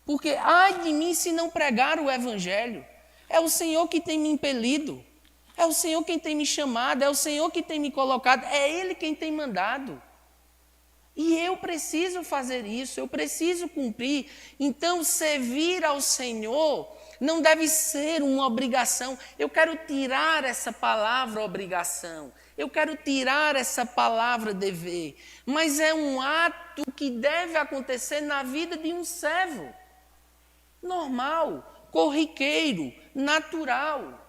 Porque ai de mim se não pregar o Evangelho. É o Senhor que tem me impelido, é o Senhor quem tem me chamado, é o Senhor que tem me colocado, é Ele quem tem mandado. E eu preciso fazer isso, eu preciso cumprir. Então, servir ao Senhor não deve ser uma obrigação. Eu quero tirar essa palavra obrigação. Eu quero tirar essa palavra dever. Mas é um ato que deve acontecer na vida de um servo. Normal, corriqueiro, natural.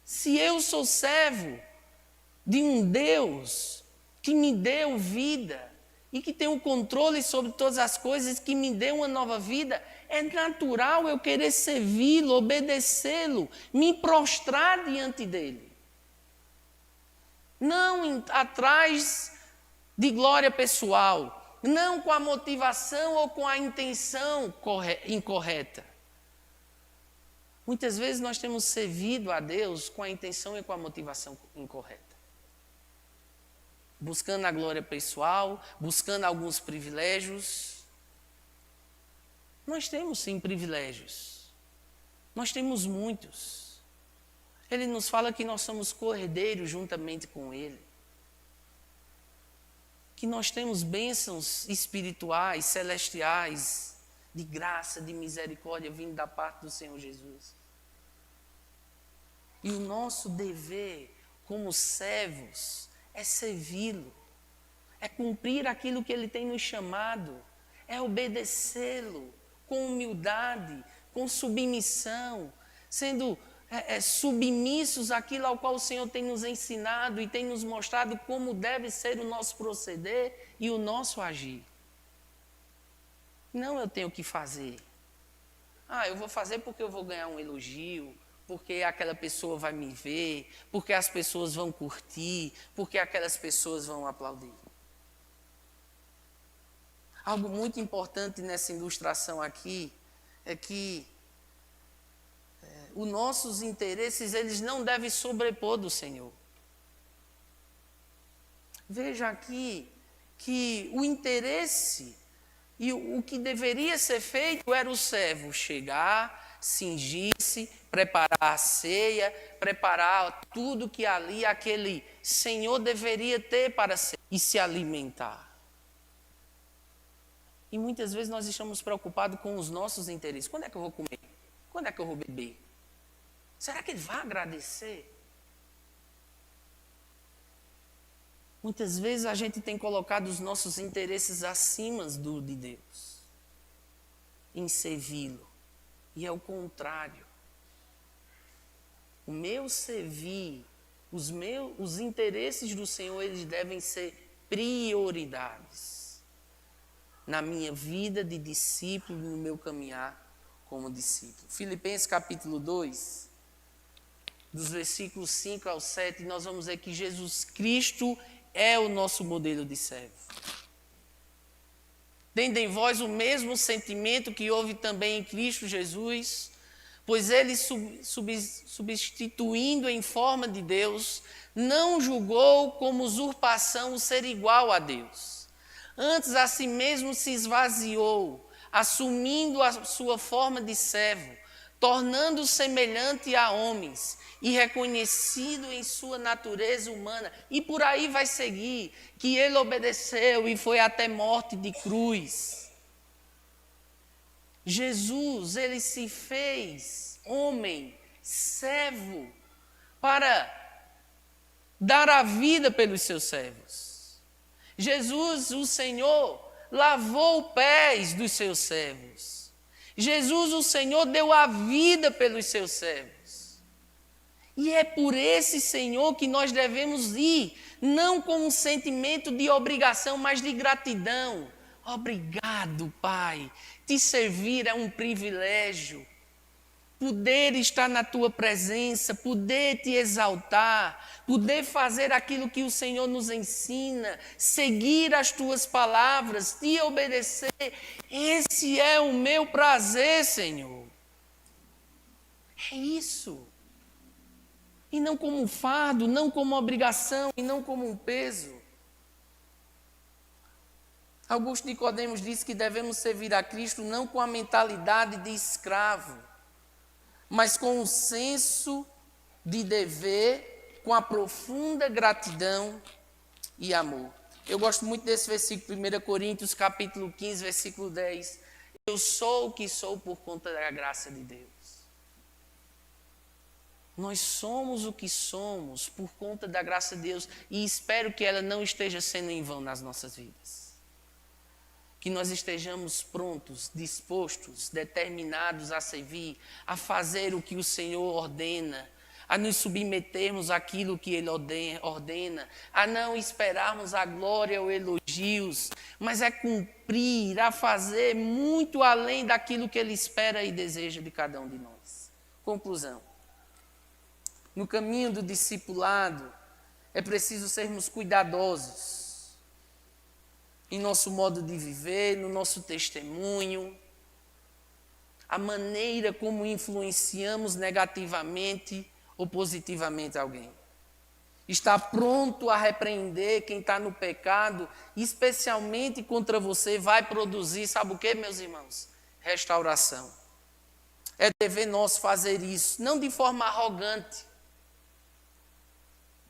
Se eu sou servo de um Deus que me deu vida, e que tem o controle sobre todas as coisas, que me dê uma nova vida, é natural eu querer servi-lo, obedecê-lo, me prostrar diante dele. Não atrás de glória pessoal, não com a motivação ou com a intenção incorreta. Muitas vezes nós temos servido a Deus com a intenção e com a motivação incorreta. Buscando a glória pessoal, buscando alguns privilégios. Nós temos sim privilégios. Nós temos muitos. Ele nos fala que nós somos co-herdeiros juntamente com Ele. Que nós temos bênçãos espirituais, celestiais, de graça, de misericórdia, vindo da parte do Senhor Jesus. E o nosso dever como servos é servi-lo, é cumprir aquilo que Ele tem nos chamado, é obedecê-lo com humildade, com submissão, sendo submissos àquilo ao qual o Senhor tem nos ensinado e tem nos mostrado como deve ser o nosso proceder e o nosso agir. Não eu tenho que fazer. Eu vou fazer porque eu vou ganhar um elogio, porque aquela pessoa vai me ver, porque as pessoas vão curtir, porque aquelas pessoas vão aplaudir. Algo muito importante nessa ilustração aqui é que os nossos interesses, eles não devem sobrepor do Senhor. Veja aqui que o interesse e o que deveria ser feito era o servo chegar, cingir-se, preparar a ceia, preparar tudo que ali aquele senhor deveria ter para ser e se alimentar. E muitas vezes nós estamos preocupados com os nossos interesses. Quando é que eu vou comer? Quando é que eu vou beber? Será que ele vai agradecer? Muitas vezes a gente tem colocado os nossos interesses acima do de Deus, em servi-lo. E é o contrário. O meu servir, os interesses do Senhor, eles devem ser prioridades na minha vida de discípulo, no meu caminhar como discípulo. Filipenses capítulo 2, dos versículos 5 ao 7, nós vamos ver que Jesus Cristo é o nosso modelo de servo. Tende em vós o mesmo sentimento que houve também em Cristo Jesus, pois ele, substituindo em forma de Deus, não julgou como usurpação o ser igual a Deus. Antes a si mesmo se esvaziou, assumindo a sua forma de servo, tornando-se semelhante a homens e reconhecido em sua natureza humana. E por aí vai seguir, que ele obedeceu e foi até morte de cruz. Jesus, ele se fez homem, servo, para dar a vida pelos seus servos. Jesus, o Senhor, lavou os pés dos seus servos. Jesus, o Senhor, deu a vida pelos seus servos. E é por esse Senhor que nós devemos ir, não com um sentimento de obrigação, mas de gratidão. Obrigado, Pai. Te servir é um privilégio. poder estar na tua presença, poder te exaltar, poder fazer aquilo que o Senhor nos ensina, seguir as tuas palavras, te obedecer. Esse é o meu prazer, Senhor. É isso. E não como um fardo, não como uma obrigação, e não como um peso. Augusto Nicodemos disse que devemos servir a Cristo não com a mentalidade de escravo, mas com um senso de dever, com a profunda gratidão e amor. Eu gosto muito desse versículo, 1 Coríntios, capítulo 15, versículo 10. Eu sou o que sou por conta da graça de Deus. Nós somos o que somos por conta da graça de Deus e espero que ela não esteja sendo em vão nas nossas vidas. Que nós estejamos prontos, dispostos, determinados a servir, a fazer o que o Senhor ordena, a nos submetermos àquilo que Ele ordena, a não esperarmos a glória ou elogios, mas é cumprir, a fazer muito além daquilo que Ele espera e deseja de cada um de nós. Conclusão. No caminho do discipulado, é preciso sermos cuidadosos em nosso modo de viver, no nosso testemunho, a maneira como influenciamos negativamente ou positivamente alguém. Estar pronto a repreender quem está no pecado, especialmente contra você, vai produzir, sabe o que, meus irmãos? Restauração. É dever nosso fazer isso, não de forma arrogante,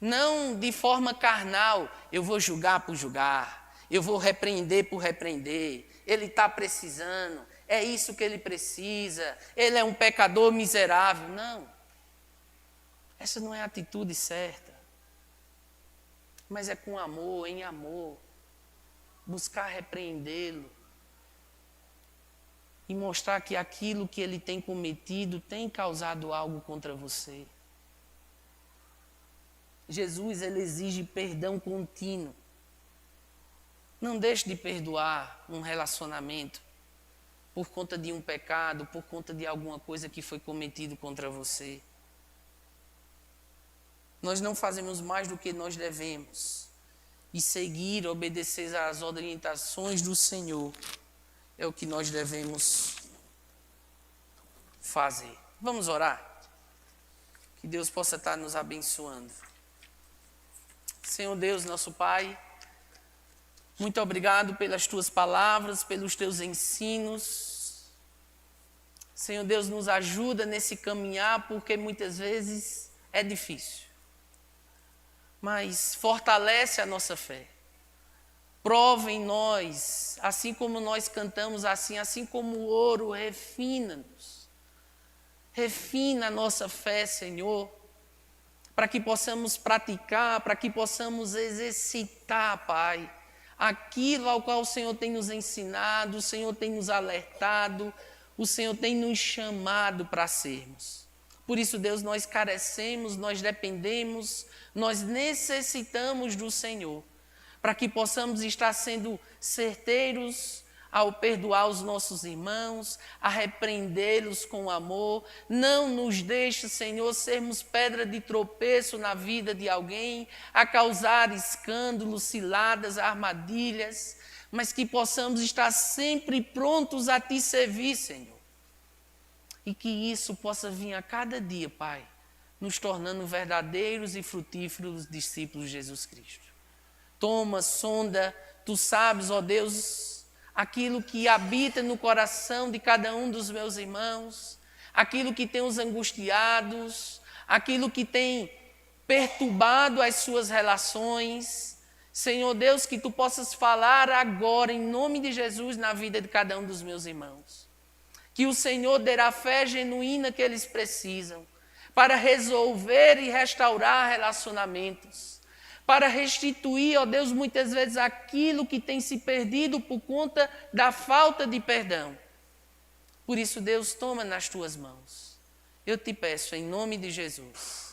não de forma carnal, eu vou julgar por julgar. Eu vou repreender por repreender. Ele está precisando. É isso que ele precisa. Ele é um pecador miserável. Não. Essa não é a atitude certa. Mas é com amor, em amor. Buscar repreendê-lo. E mostrar que aquilo que ele tem cometido tem causado algo contra você. Jesus, ele exige perdão contínuo. Não deixe de perdoar um relacionamento por conta de um pecado, por conta de alguma coisa que foi cometido contra você. Nós não fazemos mais do que nós devemos. E seguir, obedecer às orientações do Senhor é o que nós devemos fazer. Vamos orar? Que Deus possa estar nos abençoando. Senhor Deus, nosso Pai, muito obrigado pelas tuas palavras, pelos teus ensinos. Senhor Deus, nos ajuda nesse caminhar, porque muitas vezes é difícil. Mas fortalece a nossa fé. Prova em nós, assim como nós cantamos assim como o ouro, refina-nos. Refina a nossa fé, Senhor, para que possamos praticar, para que possamos exercitar, Pai, aquilo ao qual o Senhor tem nos ensinado, o Senhor tem nos alertado, o Senhor tem nos chamado para sermos. Por isso, Deus, nós carecemos, nós dependemos, nós necessitamos do Senhor, para que possamos estar sendo certeiros ao perdoar os nossos irmãos, a repreendê-los com amor. Não nos deixe, Senhor, sermos pedra de tropeço na vida de alguém, a causar escândalos, ciladas, armadilhas, mas que possamos estar sempre prontos a te servir, Senhor. E que isso possa vir a cada dia, Pai, nos tornando verdadeiros e frutíferos discípulos de Jesus Cristo. Toma, sonda, tu sabes, ó Deus, aquilo que habita no coração de cada um dos meus irmãos, aquilo que tem os angustiados, aquilo que tem perturbado as suas relações. Senhor Deus, que tu possas falar agora, em nome de Jesus, na vida de cada um dos meus irmãos. Que o Senhor dê a fé genuína que eles precisam para resolver e restaurar relacionamentos, para restituir, ó Deus, muitas vezes aquilo que tem se perdido por conta da falta de perdão. Por isso, Deus, toma nas tuas mãos. Eu te peço, em nome de Jesus.